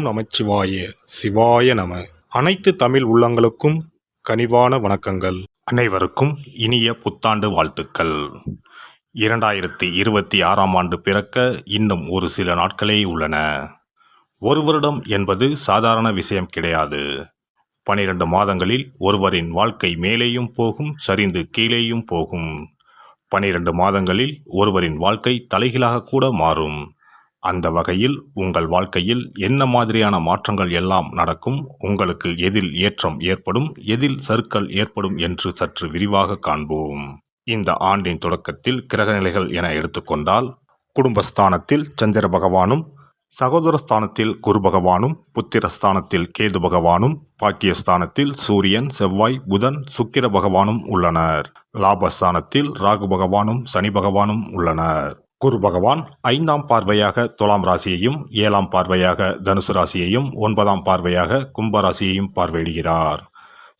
ஓம் நமச்சிவாய சிவாய நம. அனைத்து தமிழ் உள்ளங்களுக்கும் கனிவான வணக்கங்கள். அனைவருக்கும் இனிய புத்தாண்டு வாழ்த்துக்கள். 2026ஆம் ஆண்டு பிறக்க இன்னும் ஒரு சில நாட்களே உள்ளன. ஒரு வருடம் என்பது சாதாரண விஷயம் கிடையாது. 12 மாதங்களில் ஒருவரின் வாழ்க்கை மேலேயும் போகும், சரிந்து கீழேயும் போகும். 12 மாதங்களில் ஒருவரின் வாழ்க்கை தலைகீழாக கூட மாறும். அந்த வகையில் உங்கள் வாழ்க்கையில் என்ன மாதிரியான மாற்றங்கள் எல்லாம் நடக்கும், உங்களுக்கு எதில் ஏற்றம் ஏற்படும், எதில் சறுக்கல் ஏற்படும் என்று சற்று விரிவாக காண்போம். இந்த ஆண்டின் தொடக்கத்தில் கிரகநிலைகள் என எடுத்துக்கொண்டால், குடும்பஸ்தானத்தில் சந்திர பகவானும், சகோதரஸ்தானத்தில் குரு பகவானும், புத்திரஸ்தானத்தில் கேது பகவானும், பாக்கியஸ்தானத்தில் சூரியன், செவ்வாய், புதன், சுக்கிர பகவானும் உள்ளனர். லாபஸ்தானத்தில் ராகு பகவானும் சனி பகவானும் உள்ளனர். குரு பகவான் 5ஆம் பார்வையாக துலாம் ராசியையும், 7ஆம் பார்வையாக தனுசு ராசியையும், 9ஆம் பார்வையாக கும்ப ராசியையும் பார்வையிடுகிறார்.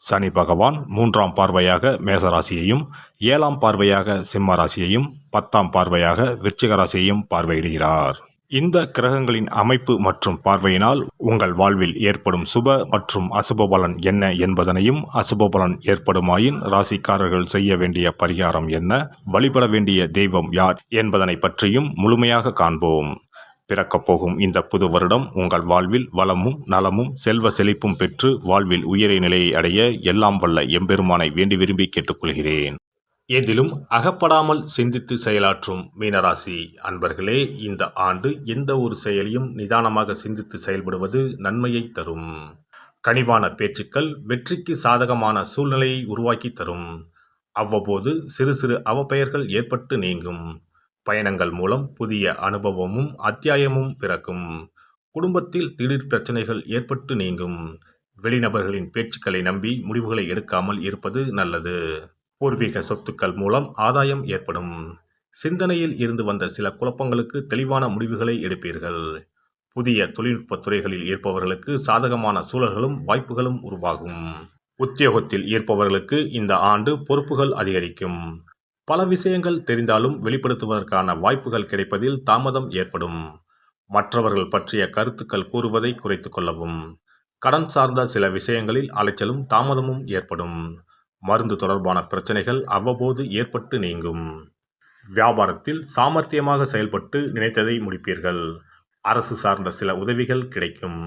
சனி பகவான் 3ஆம் பார்வையாக மேச ராசியையும், 7ஆம் பார்வையாக சிம்ம ராசியையும், 10ஆம் பார்வையாக விருச்சிக ராசியையும் பார்வையிடுகிறார். இந்த கிரகங்களின் அமைப்பு மற்றும் பார்வையினால் உங்கள் வாழ்வில் ஏற்படும் சுப மற்றும் அசுப பலன் என்ன என்பதனையும், அசுப பலன் ஏற்படுமாயின் ராசிக்காரர்கள் செய்ய வேண்டிய பரிகாரம் என்ன, வழிபட வேண்டிய தெய்வம் யார் என்பதனை பற்றியும் முழுமையாக காண்போம். பிறக்கப் போகும் இந்த புது வருடம் உங்கள் வாழ்வில் வளமும் நலமும் செல்வ செழிப்பும் பெற்று வாழ்வில் உயரிய நிலையை அடைய எல்லாம் வல்ல எம்பெருமானை வேண்டி விரும்பி கேட்டுக்கொள்கிறேன். எதிலும் அகப்படாமல் சிந்தித்து செயலாற்றும் மீனராசி அன்பர்களே, இந்த ஆண்டு எந்த ஒரு செயலையும் நிதானமாக சிந்தித்து செயல்படுவது நன்மையை தரும். கனிவான பேச்சுக்கள் வெற்றிக்கு சாதகமான சூழ்நிலையை உருவாக்கி தரும். அவ்வப்போது சிறு சிறு அவப்பெயர்கள் ஏற்பட்டு நீங்கும். பயணங்கள் மூலம் புதிய அனுபவமும் அத்தியாயமும் பிறக்கும். குடும்பத்தில் திடீர் பிரச்சனைகள் ஏற்பட்டு நீங்கும். வெளிநபர்களின் பேச்சுக்களை நம்பி முடிவுகளை எடுக்காமல் இருப்பது நல்லது. பூர்வீக சொத்துக்கள் மூலம் ஆதாயம் ஏற்படும். சிந்தனையில் இருந்து வந்த சில குழப்பங்களுக்கு தெளிவான முடிவுகளை எடுப்பீர்கள். புதிய தொழில்நுட்ப துறைகளில் இருப்பவர்களுக்கு சாதகமான சூழல்களும் வாய்ப்புகளும் உருவாகும். உத்தியோகத்தில் இருப்பவர்களுக்கு இந்த ஆண்டு பொறுப்புகள் அதிகரிக்கும். பல விஷயங்கள் தெரிந்தாலும் வெளிப்படுத்துவதற்கான வாய்ப்புகள் கிடைப்பதில் தாமதம் ஏற்படும். மற்றவர்கள் பற்றிய கருத்துக்கள் கூறுவதை குறைத்து கொள்ளவும். கடன் சார்ந்த சில விஷயங்களில் அலைச்சலும் தாமதமும் ஏற்படும். மருந்து தொடர்பான பிரச்சனைகள் அவ்வப்போது ஏற்பட்டு நீங்கும். வியாபாரத்தில் சாமர்த்தியமாக செயல்பட்டு நினைத்ததை முடிப்பீர்கள். அரசு சார்ந்த சில உதவிகள் கிடைக்கும்.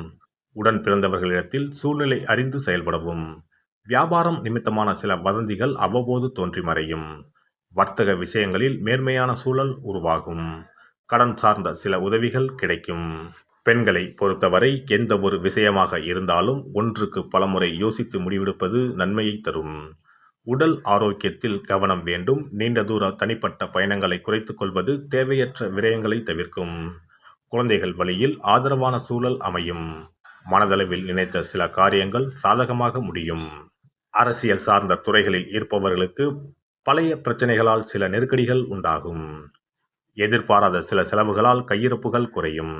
உடன் பிறந்தவர்களிடத்தில் சூழ்நிலை அறிந்து செயல்படவும். வியாபாரம் நிமித்தமான சில வதந்திகள் அவ்வப்போது தோன்றி மறையும். வர்த்தக விஷயங்களில் மேன்மையான சூழல் உருவாகும். கடன் சார்ந்த சில உதவிகள் கிடைக்கும். பெண்களை பொறுத்தவரை எந்த ஒரு விஷயமாக இருந்தாலும் ஒன்றுக்கு பலமுறை யோசித்து முடிவெடுப்பது நன்மையை தரும். உடல் ஆரோக்கியத்தில் கவனம் வேண்டும். நீண்ட தூர தனிப்பட்ட பயணங்களை குறைத்துக் கொள்வது தேவையற்ற விரயங்களை தவிர்க்கும். குழந்தைகள் வழியில் ஆதரவான சூழல் அமையும். மனதளவில் நினைத்த சில காரியங்கள் சாதகமாக முடியும். அரசியல் சார்ந்த துறைகளில் இருப்பவர்களுக்கு பழைய பிரச்சனைகளால் சில நெருக்கடிகள் உண்டாகும். எதிர்பாராத சில செலவுகளால் கையிருப்புகள் குறையும்.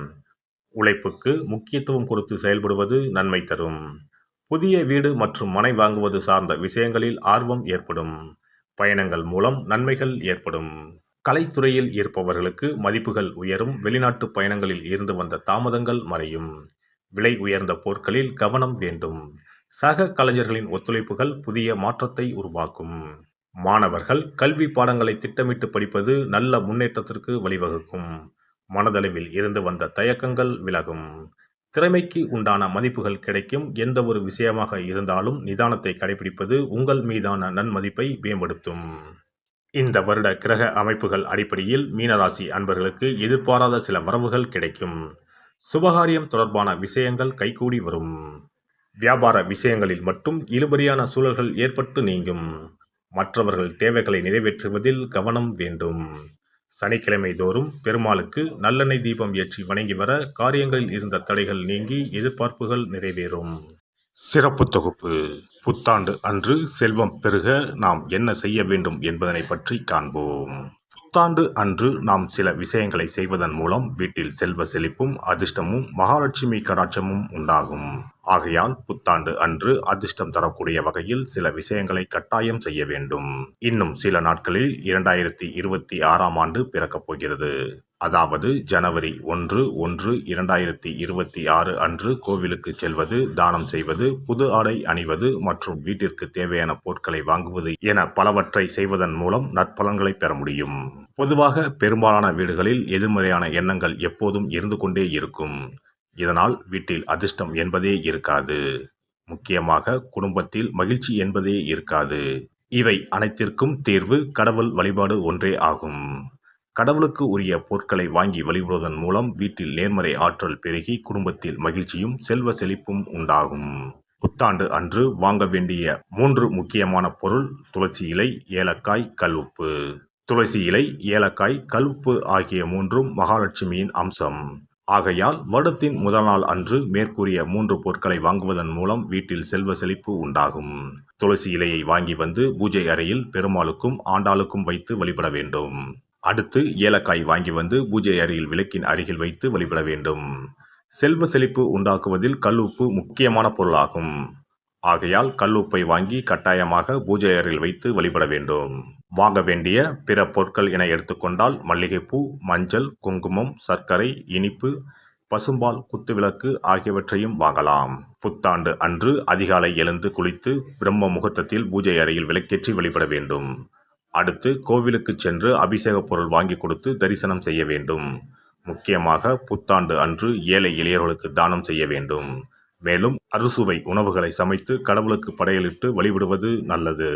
உழைப்புக்கு முக்கியத்துவம் கொடுத்து செயல்படுவது நன்மை தரும். புதிய வீடு மற்றும் மனை வாங்குவது சார்ந்த விஷயங்களில் ஆர்வம் ஏற்படும். பயணங்கள் மூலம் நன்மைகள் ஏற்படும். கலைத்துறையில் இருப்பவர்களுக்கு மதிப்புகள் உயரும். வெளிநாட்டு பயணங்களில் இருந்து வந்த தாமதங்கள் மறையும். விலை உயர்ந்த பொருட்களில் கவனம் வேண்டும். சக கலைஞர்களின் ஒத்துழைப்புகள் புதிய மாற்றத்தை உருவாக்கும். மாணவர்கள் கல்வி பாடங்களை திட்டமிட்டு படிப்பது நல்ல முன்னேற்றத்திற்கு வழிவகுக்கும். மனதளவில் இருந்து வந்த தயக்கங்கள் விலகும். திறமைக்கு உண்டான மதிப்புகள் கிடைக்கும். எந்த ஒரு விஷயமாக இருந்தாலும் நிதானத்தை கடைபிடிப்பது உங்கள் மீதான நன்மதிப்பை மேம்படுத்தும். இந்த வருட கிரக அமைப்புகள் அடிப்படையில் மீனராசி அன்பர்களுக்கு எதிர்பாராத சில வரவுகள் கிடைக்கும். சுபகாரியம் தொடர்பான விஷயங்கள் கைகூடி வரும். வியாபார விஷயங்களில் மட்டும் இழுபறியான சூழல்கள் ஏற்பட்டு நீங்கும். மற்றவர்கள் தேவைகளை நிறைவேற்றுவதில் கவனம் வேண்டும். சனிக்கிழமை தோறும் பெருமாளுக்கு நல்லெண்ணெய் தீபம் ஏற்றி வணங்கி வர காரியங்களில் இருந்த தடைகள் நீங்கி எதிர்பார்ப்புகள் நிறைவேறும். சிறப்பு தொகுப்பு. புத்தாண்டு அன்று செல்வம் பெருக நாம் என்ன செய்ய வேண்டும் என்பதனை பற்றி காண்போம். புத்தாண்டு அன்று நாம் சில விஷயங்களை செய்வதன் மூலம் வீட்டில் செல்வ செழிப்பும் அதிர்ஷ்டமும் மகாலட்சுமி கடாட்சமும் உண்டாகும். ஆகையால் புத்தாண்டு அன்று அதிர்ஷ்டம் தரக்கூடிய வகையில் சில விஷயங்களை கட்டாயம் செய்ய வேண்டும். இன்னும் சில நாட்களில் 2026ஆம் ஆண்டு பிறக்கப் போகிறது. அதாவது ஜனவரி 1/1/2026 அன்று கோவிலுக்கு செல்வது, தானம் செய்வது, புது ஆடை அணிவது மற்றும் வீட்டிற்கு தேவையான பொருட்களை வாங்குவது என பலவற்றை செய்வதன் மூலம் நற்பலன்களை பெற முடியும். பொதுவாக பெரும்பாலான வீடுகளில் எதிர்மறையான எண்ணங்கள் எப்போதும் இருந்து கொண்டே இருக்கும். இதனால் வீட்டில் அதிர்ஷ்டம் என்பதே இருக்காது. முக்கியமாக குடும்பத்தில் மகிழ்ச்சி என்பதே இருக்காது. இவை அனைத்திற்கும் தீர்வு கடவுள் வழிபாடு ஒன்றே ஆகும். கடவுளுக்கு உரிய பொருட்களை வாங்கி வழிபடுவதன் மூலம் வீட்டில் நேர்மறை ஆற்றல் பெருகி குடும்பத்தில் மகிழ்ச்சியும் செல்வ செழிப்பும் உண்டாகும். புத்தாண்டு அன்று வாங்க வேண்டிய 3 முக்கியமான பொருள்: துளசி இலை, ஏலக்காய், கல்உப்பு. துளசி இலை, ஏலக்காய், கல்உப்பு ஆகிய 3ம் மகாலட்சுமியின் அம்சம். ஆகையால் வருடத்தின் முதல் நாள் அன்று மேற்கூறிய 3 பொருட்களை வாங்குவதன் மூலம் வீட்டில் செல்வ செழிப்பு உண்டாகும். துளசி இலையை வாங்கி வந்து பூஜை அறையில் பெருமாளுக்கும் ஆண்டாளுக்கும் வைத்து வழிபட வேண்டும். அடுத்து ஏலக்காய் வாங்கி வந்து பூஜை அறையில் விளக்கின் அருகில் வைத்து வழிபட வேண்டும். செல்வ செழிப்பு உண்டாக்குவதில் கல்உப்பு முக்கியமான பொருளாகும். ஆகையால் கல்உப்பை வாங்கி கட்டாயமாக பூஜை அறையில் வைத்து வழிபட வேண்டும். வாங்க வேண்டிய பிற பொருட்கள் என எடுத்துக்கொண்டால் மல்லிகைப்பூ, மஞ்சள், குங்குமம், சர்க்கரை, இனிப்பு, பசும்பால், குத்துவிளக்கு ஆகியவற்றையும் வாங்கலாம். புத்தாண்டு அன்று அதிகாலை எழுந்து குளித்து பிரம்ம முகூர்த்தத்தில் பூஜை அறையில் விளக்கேற்றி வழிபட வேண்டும். அடுத்து கோவிலுக்கு சென்று அபிஷேக பொருள் வாங்கி கொடுத்து தரிசனம் செய்ய வேண்டும். முக்கியமாக புத்தாண்டு அன்று ஏழை எளியவர்களுக்கு தானம் செய்ய வேண்டும். மேலும் அறுசுவை உணவுகளை சமைத்து கடவுளுக்கு படையலிட்டு வழிபடுவது நல்லது.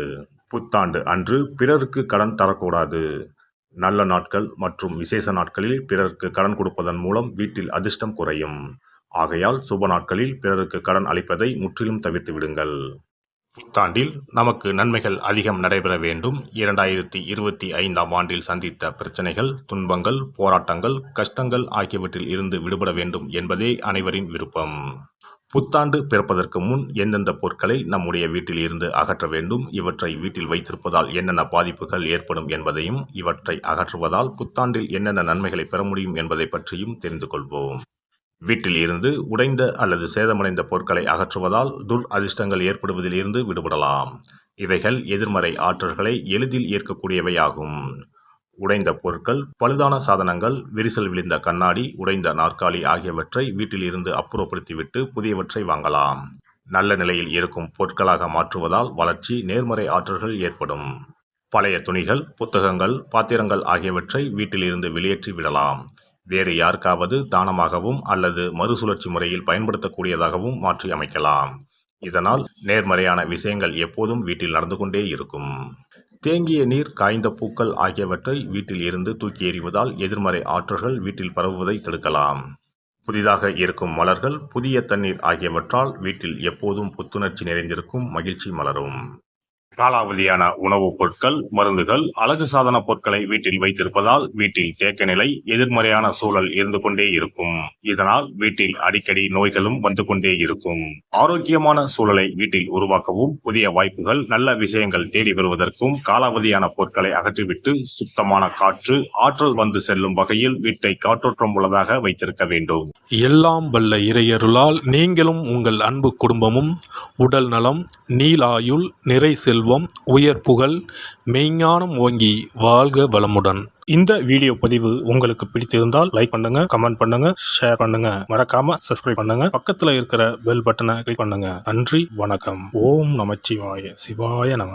புத்தாண்டு அன்று பிறருக்கு கடன் தரக்கூடாது. நல்ல நாட்கள் மற்றும் விசேஷ நாட்களில் பிறருக்கு கடன் கொடுப்பதன் மூலம் வீட்டில் அதிர்ஷ்டம் குறையும். ஆகையால் சுப நாட்களில் பிறருக்கு கடன் அளிப்பதை முற்றிலும் தவிர்த்து விடுங்கள். புத்தாண்டில் நமக்கு நன்மைகள் அதிகம் நடைபெற வேண்டும். 2025ஆம் ஆண்டில் சந்தித்த பிரச்சனைகள், துன்பங்கள், போராட்டங்கள், கஷ்டங்கள் ஆகியவற்றில் இருந்து விடுபட வேண்டும் என்பதே அனைவரின் விருப்பம். புத்தாண்டு பிறப்பதற்கு முன் எந்தெந்த பொருட்களை நம்முடைய வீட்டில் இருந்து அகற்ற வேண்டும், இவற்றை வீட்டில் வைத்திருப்பதால் என்னென்ன பாதிப்புகள் ஏற்படும் என்பதையும், இவற்றை அகற்றுவதால் புத்தாண்டில் என்னென்ன நன்மைகளை பெற முடியும் என்பதை பற்றியும் தெரிந்து கொள்வோம். வீட்டில் இருந்து உடைந்த அல்லது சேதமடைந்த பொருட்களை அகற்றுவதால் துர் அதிர்ஷ்டங்கள் ஏற்படுவதில் இருந்து விடுபடலாம். இவைகள் எதிர்மறை ஆற்றல்களை எளிதில் ஏற்கக்கூடியவையாகும். உடைந்த பொருட்கள், பழுதான சாதனங்கள், விரிசல் விழுந்த கண்ணாடி, உடைந்த நாற்காலி ஆகியவற்றை வீட்டில் இருந்து அப்புறப்படுத்திவிட்டு புதியவற்றை வாங்கலாம். நல்ல நிலையில் இருக்கும் பொருட்களாக மாற்றுவதால் வளர்ச்சி, நேர்மறை ஆற்றல்கள் ஏற்படும். பழைய துணிகள், புத்தகங்கள், பாத்திரங்கள் ஆகியவற்றை வீட்டில் இருந்து வெளியேற்றி விடலாம். வேறு யாருக்காவது தானமாகவும் அல்லது மறுசுழற்சி முறையில் பயன்படுத்தக்கூடியதாகவும் மாற்றி அமைக்கலாம். இதனால் நேர்மறையான விஷயங்கள் எப்போதும் வீட்டில் நடந்து கொண்டே இருக்கும். தேங்கிய நீர், காய்ந்த பூக்கள் ஆகியவற்றை வீட்டில் இருந்து தூக்கி எறிவதால் எதிர்மறை ஆற்றல்கள் வீட்டில் பரவுவதை தடுக்கலாம். புதிதாக இருக்கும் மலர்கள், புதிய தண்ணீர் ஆகியவற்றால் வீட்டில் எப்போதும் புத்துணர்ச்சி நிறைந்திருக்கும், மகிழ்ச்சி மலரும். காலாவதியான உணவுப் பொருட்கள், மருந்துகள், அழகு சாதன பொருட்களை வீட்டில் வைத்திருப்பதால் வீட்டில் தேக்க நிலை, எதிர்மறையான சூழல் இருந்து கொண்டே இருக்கும். இதனால் வீட்டில் அடிக்கடி நோய்களும் வந்து கொண்டே இருக்கும். ஆரோக்கியமான சூழலை வீட்டில் உருவாக்கவும், புதிய வாய்ப்புகள், நல்ல விஷயங்கள் தேடி வருவதற்கும் காலாவதியான பொருட்களை அகற்றிவிட்டு சுத்தமான காற்று, ஆற்றல் வந்து செல்லும் வகையில் வீட்டை காற்றோட்டம் உள்ளதாக வைத்திருக்க வேண்டும். எல்லாம் வல்ல இறையருளால் நீங்களும் உங்கள் அன்பு குடும்பமும் உடல் நலம், நீலாயுள், நிறை செல்வம், உயர் புகழ், மெய்ஞானம் ஓங்கி வாழ்க வளமுடன். இந்த வீடியோ பதிவு உங்களுக்கு பிடித்திருந்தால் லைக் பண்ணுங்க, கமெண்ட் பண்ணுங்க, ஷேர் பண்ணுங்க, மறக்காம சப்ஸ்கிரைப் பண்ணுங்க, பக்கத்துல இருக்கிற பெல் பட்டனை கிளிக் பண்ணுங்க. நன்றி, வணக்கம். ஓம் நமச்சிவாய. சிவாய நம.